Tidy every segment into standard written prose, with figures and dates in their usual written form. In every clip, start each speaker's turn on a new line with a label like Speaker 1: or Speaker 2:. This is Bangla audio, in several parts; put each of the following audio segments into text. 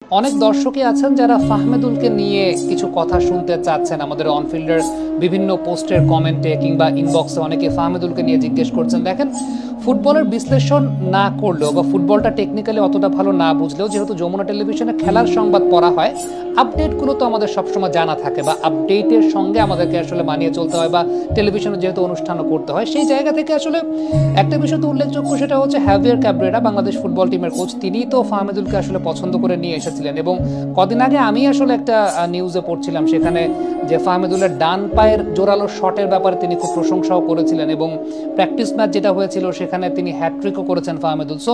Speaker 1: অনেক দর্শকই আছেন যারা ফাহমেদুলকে নিয়ে কিছু কথা শুনতে চাচ্ছেন। আমাদের অনফিল্ডের বিভিন্ন পোস্টের কমেন্টে কিংবা ইনবক্সে অনেকে ফাহমেদুলকে নিয়ে জিজ্ঞেস করছেন। দেখেন, ফুটবলের বিশ্লেষণ না করলেও বা ফুটবলটা টেকনিক্যালি অতটা ভালো না বুঝলেও যেহেতু যমুনা টেলিভিশনে খেলার সংবাদ পড়া হয়, আপডেটগুলো তো আমাদের সবসময় জানা থাকে বা আপডেটের সঙ্গে আমাদেরকে আসলে মানিয়ে চলতে হয়, বা টেলিভিশনে যেহেতু অনুষ্ঠানও করতে হয়, সেই জায়গা থেকে আসলে একটা বিষয় তো উল্লেখযোগ্য, সেটা হচ্ছে হ্যাভিয়ার ক্যাব্রেরা, বাংলাদেশ ফুটবল টিমের কোচ, তিনিই তো ফাহমেদুলকে আসলে পছন্দ করে নিয়ে এসেছিলেন। এবং কদিন আগে আমি আসলে একটা নিউজে পড়ছিলাম সেখানে যে ফাহমেদুলের ডান পায়ের জোরালো শটের ব্যাপারে তিনি খুব প্রশংসাও করেছিলেন, এবং প্র্যাকটিস ম্যাচ যেটা হয়েছিল সেখানে তিনি হ্যাট্রিকও করেছেন ফাহমেদুল। সো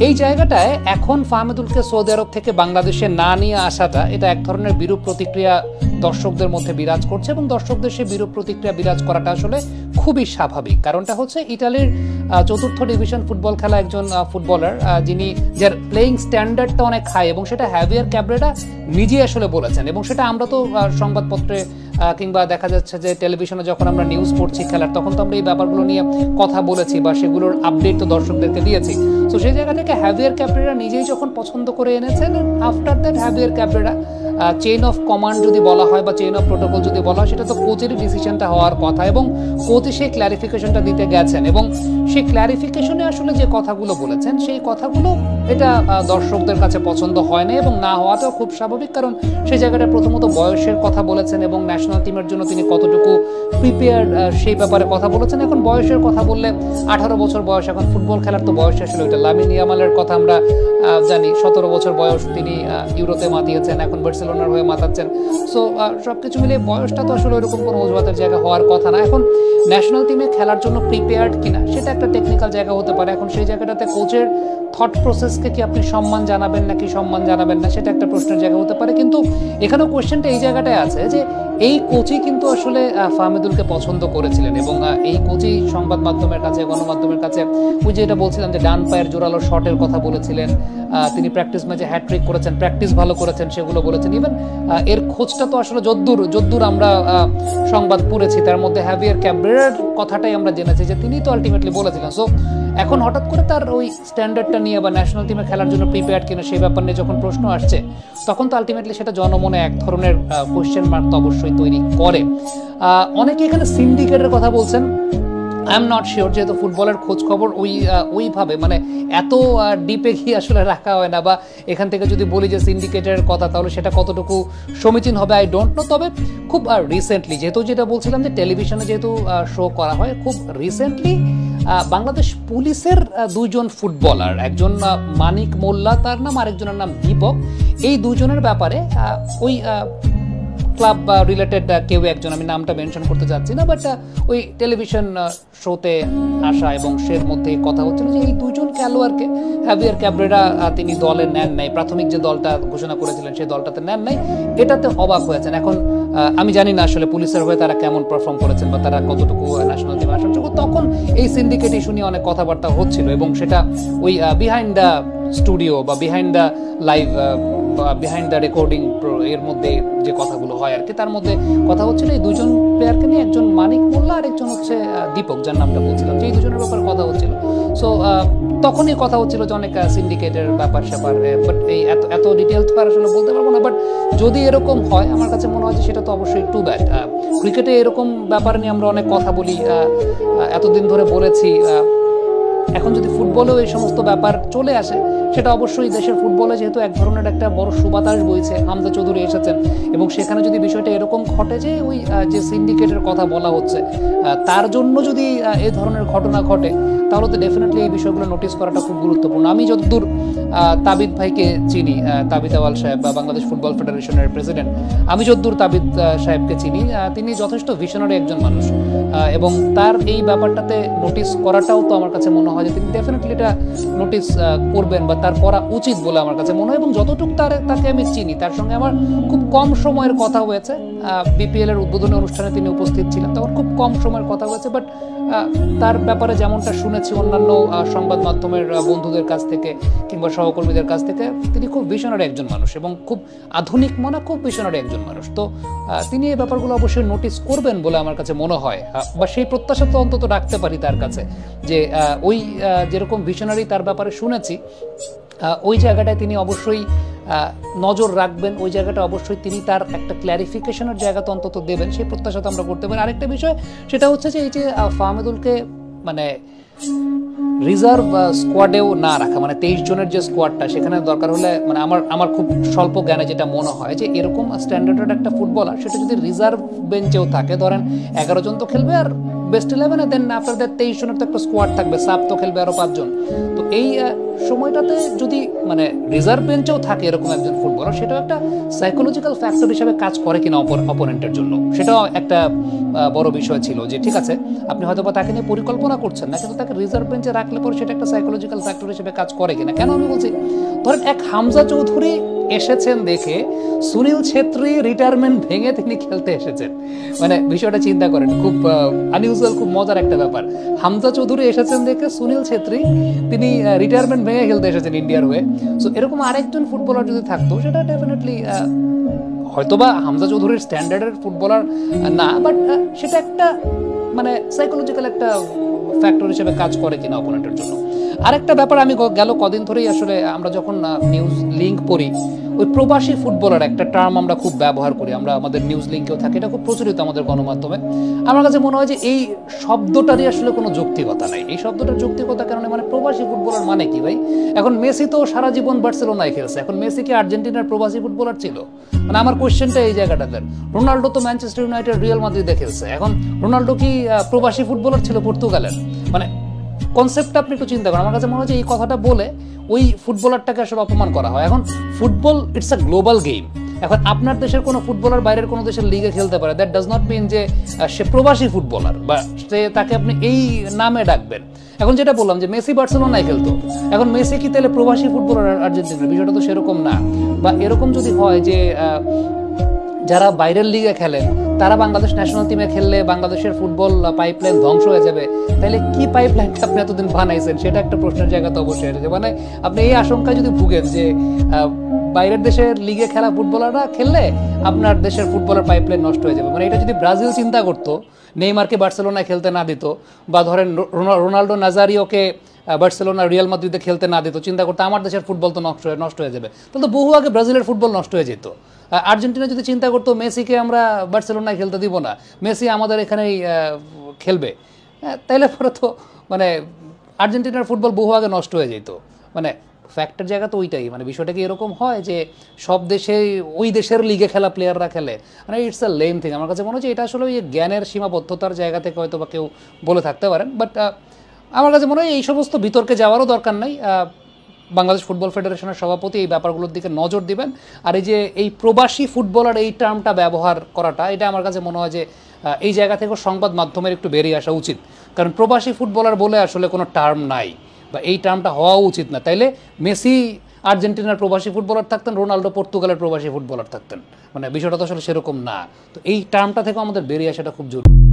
Speaker 1: এই জায়গাটায় এখন ফাহমেদুলকে সৌদি আরব থেকে বাংলাদেশে না নিয়ে আসাটা, এটা এক ধরনের বিরূপ প্রতিক্রিয়া দর্শকদের মধ্যে বিরাজ করছে, এবং দর্শকদের সেই বিরূপ প্রতিক্রিয়া বিরাজ করাটা আসলে খুবই স্বাভাবিক। কারণটা হচ্ছে ইতালির চতুর্থ ডিভিশন ফুটবল খেলা একজন ফুটবলার, যিনি যার প্লেয়িং স্ট্যান্ডার্ডটা অনেক হাই, এবং সেটা হ্যাভিয়ার ক্যাব্রেরা নিজেই আসলে বলেছেন, এবং সেটা আমরা তো সংবাদপত্রে কিংবা দেখা যাচ্ছে যে টেলিভিশনে যখন আমরা নিউজ পড়ছি খেলার, তখন তো আমরা এই ব্যাপারগুলো নিয়ে কথা বলেছি বা সেগুলোর আপডেট তো দর্শকদেরকে দিয়েছি। তো সেই জায়গা থেকে হ্যাভিয়ার ক্যাব্রেরা নিজেই যখন পছন্দ করে এনেছেন, after that heavier Cabrera chain of command যদি বলা হয় বা চেইন অফ প্রোটোকল যদি বলা হয়, সেটা তো কোচেরই ডিসিশনটা হওয়ার কথা, এবং কোচই সেই ক্ল্যারিফিকেশনটা দিতে গেছেন, এবং সেই ক্ল্যারিফিকেশনে আসলে যে কথাগুলো বলেছেন সেই কথাগুলো এটা দর্শকদের কাছে পছন্দ হয় না, এবং না হওয়াটাও খুব স্বাভাবিক। কারণ সেই জায়গাটা প্রথমত বয়সের কথা বলেছেন, এবং ন্যাশনাল টিমের জন্য তিনি কতটুকু প্রিপেয়ার্ড সেই ব্যাপারে কথা বলেছেন। এখন বয়সের কথা বললে 18 বছর বয়স, এখন ফুটবল খেলার তো বয়স আসলে ওইটা। লামিন ইয়ামালের কথা আমরা জানি, 17 বছর বয়স, তিনি ইউরোতে মাতিয়েছেন, এখন বার্সেলোনার হয়ে মাতাচ্ছেন। সো সবকিছু মিলিয়ে বয়সটা তো আসলে ওইরকম কোনো অজুহাতের জায়গা হওয়ার কথা না। এখন ন্যাশনাল টিমে খেলার জন্য প্রিপেয়ার্ড কিনা সেটা একটা টেকনিক্যাল জায়গা হতে পারে। এখন সেই জায়গাটাতে কোচের থট প্রসেসকে কি আপনি সম্মান জানাবেন নাকি সম্মান জানাবেন না, সেটা একটা প্রশ্নের জায়গা হতে পারে। কিন্তু এখানেও কোয়েশ্চেনটা এই জায়গাটায় আছে যে এই কোচই কিন্তু আসলে ফাহমেদুলকে পছন্দ করেছিলেন, এবং এই কোচই সংবাদ মাধ্যমের কাছে, গণমাধ্যমের কাছে ওই যে এটা বলছিলাম যে ডান পায়ের জোরালো শটের কথা বলেছিলেন, তিনি প্র্যাকটিস ম্যাচে হ্যাট্রিক করেছেন, প্র্যাকটিস ভালো করেছেন, সেগুলো বলেছেন। ইভেন এর খোঁজটা তো আসলে যদ্দূর আমরা সংবাদ পড়েছি, তার মধ্যে হ্যাভিয়ার ক্যাব্রেরার কথাটাই আমরা জেনেছি যে তিনি তো আলটিমেটলি বলেছিলেন। সো এখন হঠাৎ করে তার ওই স্ট্যান্ডার্ডটা নিয়ে বা ন্যাশনাল টিমে খেলার জন্য প্রিপেয়ার্ড কিনা সেই ব্যাপার নিয়ে যখন প্রশ্ন আসছে, তখন তো আলটিমেটলি সেটা জনমনে এক ধরনের কোয়েশ্চেন মার্ক তো অবশ্যই তৈরি করে। অনেকে এখানে সিন্ডিকেটের কথা বলছেন। আই এম নট শিওর, যেহেতু ফুটবলের খোঁজ খবর ওইভাবে মানে এত ডিপে গিয়ে আসলে রাখা হয় না, বা এখান থেকে যদি বলি যে সিন্ডিকেটের কথা, তাহলে সেটা কতটুকু সমীচীন হবে আই ডোন্ট নো। তবে খুব রিসেন্টলি, যেহেতু যেটা বলছিলাম যে টেলিভিশনে যেহেতু শো করা হয়, খুব রিসেন্টলি বাংলাদেশ পুলিশের দুইজন ফুটবলার, একজন মানিক মোল্লা তার নাম, আরেকজনের নাম দীপক, এই দুজনের ব্যাপারে ওই ক্লাব রিলেটেড কেউ একজন, আমি নামটা মেনশন করতে যাচ্ছি না, বাট ওই টেলিভিশন শোতে আসা এবং সের মধ্যে কথা হচ্ছিল যে এই দুজন খেলোয়াড়কে হ্যাভিয়ার ক্যাব্রেরা তিনি দলে নেন নাই, প্রাথমিক যে দলটা ঘোষণা করেছিলেন সেই দলটাতে নেন নাই, এটাতে অবাক হয়েছেন। এখন আমি জানি না আসলে পুলিশের হয়ে তারা কেমন পারফর্ম করেছেন বা তারা কতটুকু ন্যাশনাল টিমে আসার যোগ্য। তখন এই সিন্ডিকেট ইস্যু নিয়ে অনেক কথাবার্তা হচ্ছিল, এবং সেটা ওই বিহাইন্ড দ্য স্টুডিও বা behind the live, behind the recording এর মধ্যে যে কথাগুলো হয় আর কি, তার মধ্যে কথা হচ্ছিল এই দুজন প্লেয়ারকে নিয়ে, একজন মানিক মোল্লা আর একজন হচ্ছে দীপক, যার নামটা বলছিলাম, যে এই দুজনের ব্যাপারে কথা হচ্ছিল। সো তখনই কথা হচ্ছিল যে অনেক সিন্ডিকেটের ব্যাপার স্যাপার, বাট এই এত ডিটেলস তো আসলে বলতে পারবো না। বাট যদি এরকম হয়, আমার কাছে মনে হয় যে সেটা তো অবশ্যই টু ব্যাড। ক্রিকেটে এরকম ব্যাপার নিয়ে আমরা অনেক কথা বলি, এতদিন ধরে বলেছি। এখন যদি ফুটবলেও এই সমস্ত ব্যাপার চলে আসে, সেটা অবশ্যই দেশের ফুটবলে যেহেতু এক ধরনের একটা বড় সুবাতাস বইছে, হামজা চৌধুরী এসেছেন, এবং সেখানে যদি বিষয়টা এরকম ঘটে যে ওই যে সিন্ডিকেটের কথা বলা হচ্ছে, তার জন্য যদি এই ধরনের ঘটনা ঘটে, তাহলে তো ডেফিনেটলি এই বিষয়গুলো নোটিস করাটা খুব গুরুত্বপূর্ণ। আমি যতদূর তাবিদ ভাইকে চিনি, তাবিদ আওয়াল সাহেব বা বাংলাদেশ ফুটবল ফেডারেশনের প্রেসিডেন্ট, আমি যতদূর তাবিদ সাহেবকে চিনি, তিনি যথেষ্ট ভিশনারি একজন মানুষ, এবং তার এই ব্যাপারটাতে নোটিস করাটাও তো আমার কাছে মনে হয় যে তিনি ডেফিনেটলি এটা নোটিস করবেন বা তার করা উচিত বলে আমার কাছে মনে হয়। এবং যতটুকু তাকে আমি চিনি, তার সঙ্গে আমার খুব কম সময়ের কথা হয়েছে, বিপিএল এর উদ্বোধনী অনুষ্ঠানে তিনি উপস্থিত ছিলেন, তখন খুব কম সময়ের কথা হয়েছে, বাট তার ব্যাপারে যেমনটা শুনেছি অন্যান্য সংবাদ মাধ্যমের বন্ধুদের কাছ থেকে কিংবা সহকর্মীদের কাছ থেকে, তিনি খুব ভিশনারি একজন মানুষ, এবং খুব আধুনিক মনা, খুব ভিশনারি একজন মানুষ। তো তিনি এই ব্যাপারগুলো অবশ্যই নোটিস করবেন বলে আমার কাছে মনে হয়, বা সেই প্রত্যাশা তো অন্তত রাখতে পারি তার কাছে, যে ওই যেরকম ভিশনারি তার ব্যাপারে শুনেছি, ওই জায়গাটায় তিনি অবশ্যই নজর রাখবেন, ওই জায়গাটা অবশ্যই তিনি তার একটা ক্ল্যারিফিকেশনের জায়গাতে অন্তত দেবেন, সেই প্রত্যাশা তো আমরা করতে পারি। আরেকটা বিষয় সেটা হচ্ছে যে এই যে ফাহমিদুলকে মানে রিজার্ভ স্কোয়াডেও না রাখা, মানে 23 জনের যে স্কোয়াডটা, সেখানে দরকার হলে মানে আমার খুব স্বল্প জ্ঞানে যেটা মনে হয় যে এরকম স্ট্যান্ডার্ডের একটা ফুটবলার সেটা যদি রিজার্ভ বেঞ্চেও থাকে, ধরেন 11 জন তো খেলবে আর বেস্ট 11, দেন আপনাদের 23 জনের তো একটা স্কোয়াড থাকবে, সাব তো খেলবে আরো 5 জন। তো এই সময়টাতে যদি মানে রিজার্ভ বেঞ্চেও থাকে এরকম একজন ফুটবলার, সেটাও একটা সাইকোলজিক্যাল ফ্যাক্টর হিসেবে কাজ করে কিনা অপোনেন্টের জন্য, সেটাও একটা বড় বিষয় ছিল। যে ঠিক আছে আপনি হয়তো বা তাকে নিয়ে পরিকল্পনা করছেন না, কিন্তু তাকে রিজার্ভ বেঞ্চে রাখলে পরে সেটা একটা সাইকোলজিক্যাল ফ্যাক্টর হিসেবে কাজ করে কিনা। কেন আমি বলছি, ধরেন এক হামজা চৌধুরী এসেছেন দেখে সুনীল ছেত্রী রিটায়ারমেন্ট ভেঙে তিনি খেলতে এসেছেন, মানে বিষয়টা চিন্তা করেন, খুব আনইউজুয়াল, খুব মজার একটা ব্যাপার। হামজা চৌধুরী এসেছেন দেখে সুনীল ছেত্রী তিনি রিটায়ারমেন্ট ভেঙে খেলতে এসেছেন ইন্ডিয়ার হয়ে। সো এরকম আরেকজন ফুটবলার যদি থাকতো, সেটা ডেফিনেটলি হয়তোবা হামজা চৌধুরীর স্ট্যান্ডার্ডের ফুটবলার না, বাট সেটা একটা মানে সাইকোলজিক্যাল একটা ফ্যাক্টর হিসেবে কাজ করে কিনা অপোনেন্টের জন্য। আরেকটা ব্যাপার, আমি গেল কদিন ধরেই আসলে আমরা যখন নিউজ লিঙ্ক পড়ি, ওই প্রবাসী ফুটবলার একটা টার্ম আমরা খুব ব্যবহার করি, আমরা আমাদের নিউজ লিঙ্কেও থাকে, এটা খুব প্রচলিত আমাদের গণমাধ্যমে। আমার কাছে মনে হয় যে এই শব্দটারই আসলে কোনো যৌক্তিকতা নাই। এই শব্দটার যৌক্তিকতা কারণে, মানে প্রবাসী ফুটবলার মানে কি ভাই? এখন মেসি তো সারা জীবন বার্সেলোনায় খেলছে, এখন মেসি কি আর্জেন্টিনার প্রবাসী ফুটবলার ছিল? মানে আমার কোয়েশ্চেনটা এই জায়গাটাতে। রোনাল্ডো তো ম্যানচেস্টার ইউনাইটেড, রিয়াল মাদ্রিদে খেলছে, এখন রোনাল্ডো কি প্রবাসী ফুটবলার ছিল পর্তুগালের? মানে কনসেপ্টটা আপনি একটু চিন্তা করেন। আমার কাছে মনে হয় যে এই কথাটা বলে ওই ফুটবলারটাকে আসলে অপমান করা হয়। এখন football it's a global game. এখন আপনার দেশের কোনো ফুটবলার বাইরের কোনো দেশের লিগে খেলতে পারে, দ্যাট ডাজ নট মিন যে সে প্রবাসী ফুটবলার বা সে তাকে আপনি এই নামে ডাকবেন। এখন যেটা বললাম যে মেসি বার্সেলোনায় খেলতো, এখন মেসি কি তাহলে প্রবাসী ফুটবলার আর্জেন্টিনার? বিষয়টা তো সেরকম না। বা এরকম যদি হয় যে যারা বাইরের লিগে খেলেন তারা বাংলাদেশ ন্যাশনাল টিমে খেললে বাংলাদেশের ফুটবল পাইপলাইন ধ্বংস হয়ে যাবে, তাহলে কি পাইপলাইনটা আপনি এতদিন বানাইছেন, সেটা একটা প্রশ্নের জায়গা তো অবশ্যই আছে। মানে আপনি এই আশঙ্কায় যদি ভুগেন যে বাইরের দেশের লিগে খেলা ফুটবলাররা খেললে আপনার দেশের ফুটবলের পাইপলাইন নষ্ট হয়ে যাবে, মানে এটা যদি ব্রাজিল চিন্তা করতো, নেইমারকে বার্সেলোনায় খেলতে না দিত, বা ধরেন রোনাল্ডো নাজারিওকে বার্সেলোনা রিয়াল মাদ্রিদে খেলতে না দিত, চিন্তা করতে আমার দেশের ফুটবল তো নষ্ট হয়ে যাবে, তাহলে তো বহু আগে ব্রাজিলের ফুটবল নষ্ট হয়ে যেত। আর্জেন্টিনা যদি চিন্তা করতো মেসিকে আমরা বার্সেলোনায় খেলতে দিব না, মেসি আমাদের এখানেই খেলবে, তাইলে পরে তো মানে আর্জেন্টিনার ফুটবল বহু আগে নষ্ট হয়ে যেত। মানে ফ্যাক্টের জায়গা তো ওইটাই, মানে বিষয়টা কি এরকম হয় যে সব দেশে ওই দেশের লিগে খেলা প্লেয়াররা খেলে, মানে ইটস আ লেম থিং। আমার কাছে মনে হচ্ছে এটা আসলে ওই জ্ঞানের সীমাবদ্ধতার জায়গা থেকে হয়তো বা কেউ বলে থাকতে পারেন, বাট আমার কাছে মনে হয় এই সমস্ত বিতর্কে যাওয়ারও দরকার নাই। বাংলাদেশ ফুটবল ফেডারেশনের সভাপতি এই ব্যাপারগুলোর দিকে নজর দিবেন। আর এই যে এই প্রবাসী ফুটবলার এই টার্মটা ব্যবহার করাটা, এটা আমার কাছে মনে হয় যে এই জায়গা থেকেও সংবাদ মাধ্যমের একটু বেরিয়ে আসা উচিত, কারণ প্রবাসী ফুটবলার বলে আসলে কোনো টার্ম নাই, বা এই টার্মটা হওয়া উচিত না। তাইলে মেসি আর্জেন্টিনার প্রবাসী ফুটবলার থাকতেন, রোনাল্ডো পর্তুগালের প্রবাসী ফুটবলার থাকতেন, মানে বিষয়টা তো আসলে সেরকম না। তো এই টার্মটা থেকেও আমাদের বেরিয়ে আসাটা খুব জরুরি।